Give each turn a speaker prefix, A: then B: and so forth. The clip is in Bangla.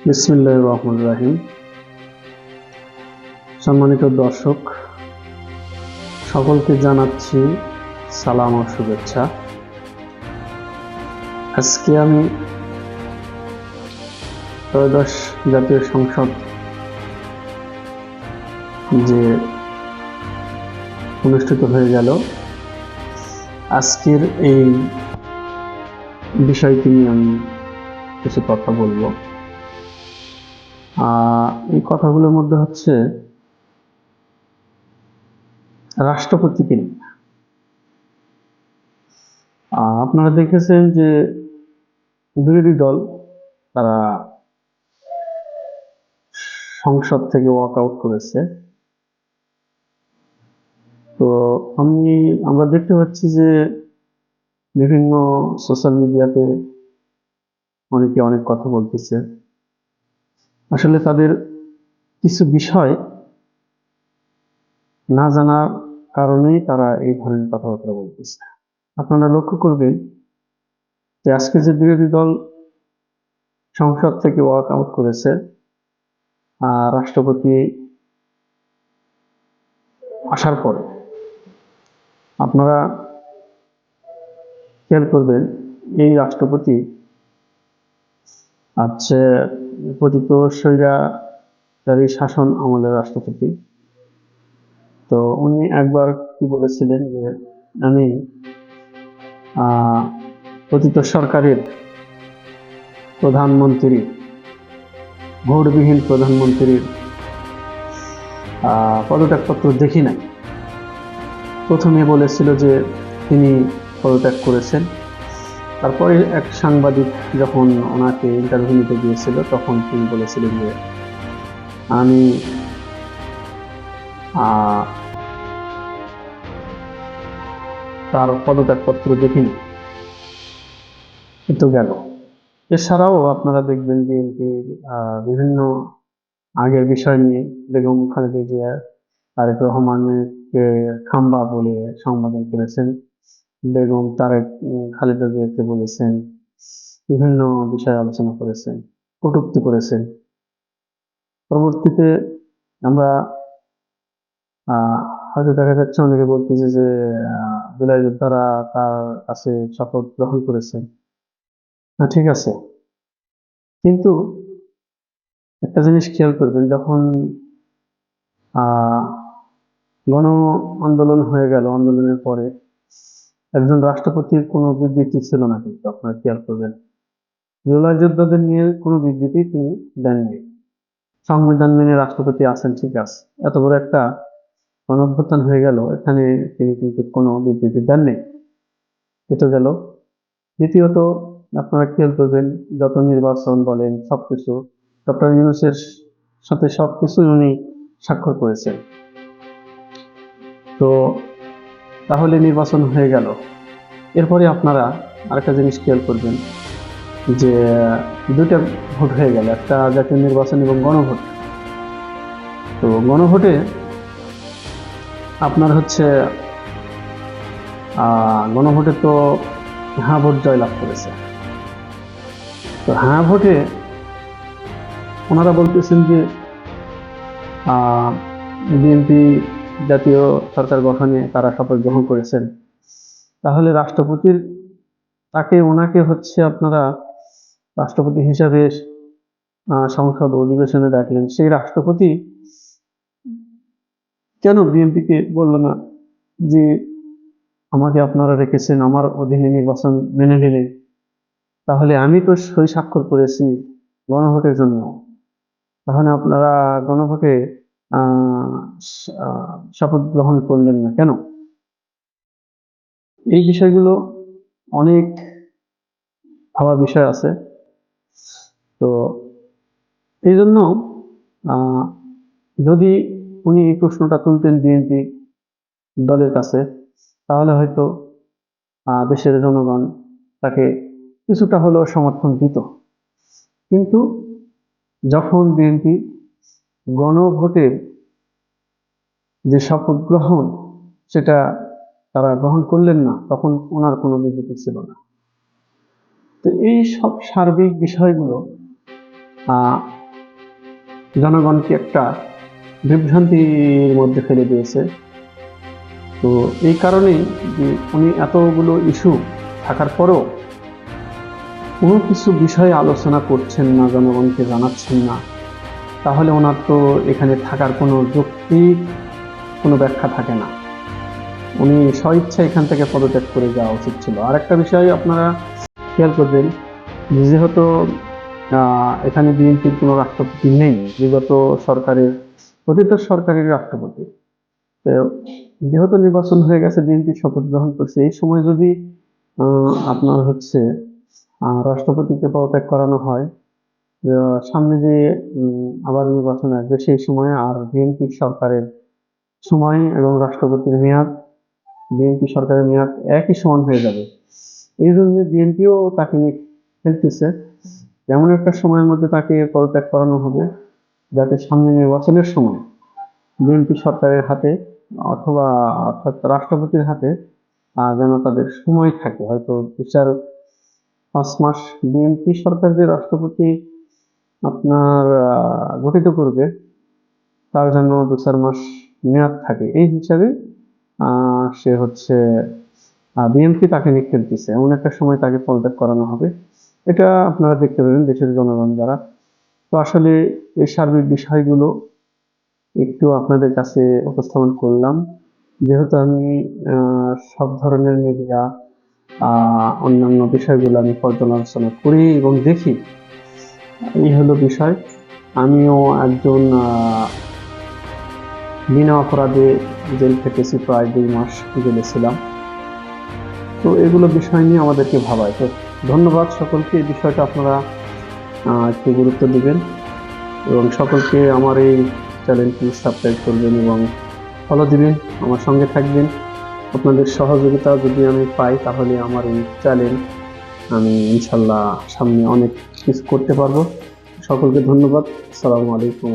A: বিসমিল্লাহির রহমানির রহিম। সম্মানিত দর্শক, সকলকে জানাচ্ছি সালাম ও শুভেচ্ছা। আজকে আমি ত্রয়োদশ জাতীয় সংসদ যে অনুষ্ঠিত হয়ে গেল, আজকের এই বিষয়টি নিয়ে আমি কিছু কথা বলবো। এই কথাগুলোর মধ্যে হচ্ছে রাষ্ট্রপতিকে নিয়ে। আপনারা দেখেছেন যে বিরোধী দল তারা সংসদ থেকে ওয়াক আউট করেছে। তো আমরা দেখতে পাচ্ছি যে বিভিন্ন সোশ্যাল মিডিয়াতে অনেকে অনেক কথা বলতেছে। আসলে তাদের কিছু বিষয় না জানার কারণেই তারা এই ধরনের কথাবার্তা বলতেছে। আপনারা লক্ষ্য করবেন যে আজকে যে বিরোধী দল সংসদ থেকে ওয়াক আউট করেছে, রাষ্ট্রপতি আসার পরে আপনারা খেয়াল করবেন এই রাষ্ট্রপতি আছে পতিত স্বৈরাচারী শাসন আমলের রাষ্ট্রপতি। তো উনি একবার কি বলেছিলেন যে আমি পতিত সরকারের প্রধানমন্ত্রী, ভোটবিহীন প্রধানমন্ত্রীর পদত্যাগপত্র দেখি নাই। প্রথমে বলেছিল যে তিনি পদত্যাগ করেছেন, তারপরে এক সাংবাদিক যখন ওনাকে ইন্টারভিউ নিতে গিয়েছিল তখন তিনি বলেছিলেন যে আমি তার পদত্যাগপত্র দেখিনি। কিন্তু গেল। এছাড়াও আপনারা দেখবেন যে বিভিন্ন আগের বিষয় নিয়ে বেগম খালেদা জিয়া তারেক রহমানকে খাম্বা বলে সম্বোধন করেছেন, বেগম খালেদা জিয়াকে বলেছেন, বিভিন্ন বিষয়ে আলোচনা করেছেন, কটূক্তি করেছেন। পরবর্তীতে আমরা হয়তো দেখা যাচ্ছে অনেকে বলতেছে যে জুলাই যোদ্ধারা তার কাছে শপথ গ্রহণ করেছেন। ঠিক আছে, কিন্তু একটা জিনিস খেয়াল করবেন, যখন গণ আন্দোলন হয়ে গেল, আন্দোলনের পরে একজন রাষ্ট্রপতির কোনো বিবৃতি ছিল না, কিন্তু আপনারা খেয়াল করবেন জুলাই যোদ্ধাদের নিয়ে কোনো বিবৃতি তিনি দেননি। সংবিধান মেনে রাষ্ট্রপতি আছেন, ঠিক আছে, এত বড় একটা গণঅভ্যুত্থান হয়ে গেল, এখানে তিনি কিন্তু কোনো বিবৃতি দেননি। এটা গেল। দ্বিতীয়ত আপনারা খেয়াল করবেন যত নির্বাচন বলেন সবকিছু ডক্টর ইউনূসের সাথে সবকিছু উনি স্বাক্ষর করেছেন। তো তাহলে নির্বাচন হয়ে গেল। এরপরে আপনারা আরেকটা জিনিস খেয়াল করবেন যে দুইটা ভোট হয়ে গেল, একটা জাতীয় নির্বাচন এবং গণভোট। তো গণভোটে আপনার হচ্ছে গণভোটে তো হ্যাঁ ভোট জয়লাভ করেছে। তো হ্যাঁ ভোটে ওনারা বলতেছেন যে বিএনপি জাতীয় সরকার গঠনে তারা শপথ গ্রহণ করেছেন। তাহলে ওনাকে হচ্ছে আপনারা রাষ্ট্রপতি হিসাবে সংসদ অধিবেশনে ডাকলেন। সেই রাষ্ট্রপতি কেন বিএনপিকে বললো না যে আমাকে আপনারা রেখেছেন, আমার অধীনে নির্বাচন মেনে নিলেন, তাহলে আমি তো সই স্বাক্ষর করেছি গণভোটের জন্য, তাহলে আপনারা গণভোটে শপথ গ্রহণ করলেন না কেন? এই বিষয়গুলো অনেক ভাবার বিষয় আছে। তো এই জন্য যদি উনি এই প্রশ্নটা তুলতেন বিএনপি দলের কাছে, তাহলে হয়তো দেশের জনগণ তাকে কিছুটা হলেও সমর্থন দিত। কিন্তু যখন বিএনপি গণভোটের যে শপথ গ্রহণ সেটা তারা গ্রহণ করলেন না, তখন ওনার কোনো বিবৃতি ছিল না। তো এই সব সার্বিক বিষয়গুলো আহ, জনগণকে একটা বিভ্রান্তির মধ্যে ফেলে দিয়েছে। তো এই কারণেই যে উনি এতগুলো ইস্যু থাকার পরেও কোনো কিছু বিষয়ে আলোচনা করছেন না, জনগণকে জানাচ্ছেন না, তাহলে ওনার তো এখানে থাকার কোনো যৌক্তিক কোনো ব্যাখ্যা থাকে না। উনি স্বইচ্ছা এখান থেকে পদত্যাগ করে যাওয়া উচিত ছিল। আর একটা বিষয় আপনারা খেয়াল করবেন, যেহেতু এখানে বিএনপির কোনো রাষ্ট্রপতি নেই, বিগত সরকারের অতীত সরকারের রাষ্ট্রপতি। তো যেহেতু নির্বাচন হয়ে গেছে, বিএনপি শপথ গ্রহণ করছে, এই সময় যদি আপনার হচ্ছে রাষ্ট্রপতিকে পদত্যাগ করানো হয়, সামনে যে আবার নির্বাচন আসবে, সেই সময় আর বিএনপি সরকারের সময় এবং রাষ্ট্রপতির মেয়াদ, বিএনপি সরকারের মেয়াদ একই সমান হয়ে যাবে। এই জন্য বিএনপিও তাকে নিয়ে খেলতেছে, এমন একটা সময়ের মধ্যে তাকে পদত্যাগ করানো হবে যাতে সামনে নির্বাচনের সময় বিএনপি সরকারের হাতে অথবা অর্থাৎ রাষ্ট্রপতির হাতে যেন তাদের সময় থাকে, হয়তো 4-5 মাস। বিএনপি সরকার যে রাষ্ট্রপতি আপনার গঠিত করবে, তার জন্য 2-4 মাস মেয়াদ থাকে, এই হিসাবে সে হচ্ছে বিএনপি তাকে নিয়ে খেলতেছে, এমন একটা সময় তাকে পদত্যাগ করানো হবে। এটা আপনারা দেখতে পাবেন দেশের জনগণ যারা। তো আসলে এই সার্বিক বিষয়গুলো একটু আপনাদের কাছে উপস্থাপন করলাম, যেহেতু আমি সব ধরনের মিডিয়া অন্যান্য বিষয়গুলো আমি পর্যালোচনা করি এবং দেখি। এই হলো বিষয়। আমিও একজন বিনা অপরাধে জেল খেটেছি, প্রায় 2 মাস জেলে ছিলাম। তো এগুলো বিষয় নিয়ে আমাদেরকে ভাবায়। তো ধন্যবাদ সকলকে, এই বিষয়টা আপনারা একটু গুরুত্ব দিবেন এবং সকলকে আমার এই চ্যানেলটি সাবস্ক্রাইব করবেন এবং ফলো দিবেন, আমার সঙ্গে থাকবেন। আপনাদের সহযোগিতা যদি আমি পাই, তাহলে আমার এই চ্যানেল আমি ইনশাল্লাহ সামনে অনেক কিছু করতে পারবো। সকলকে ধন্যবাদ। আসসালামু আলাইকুম।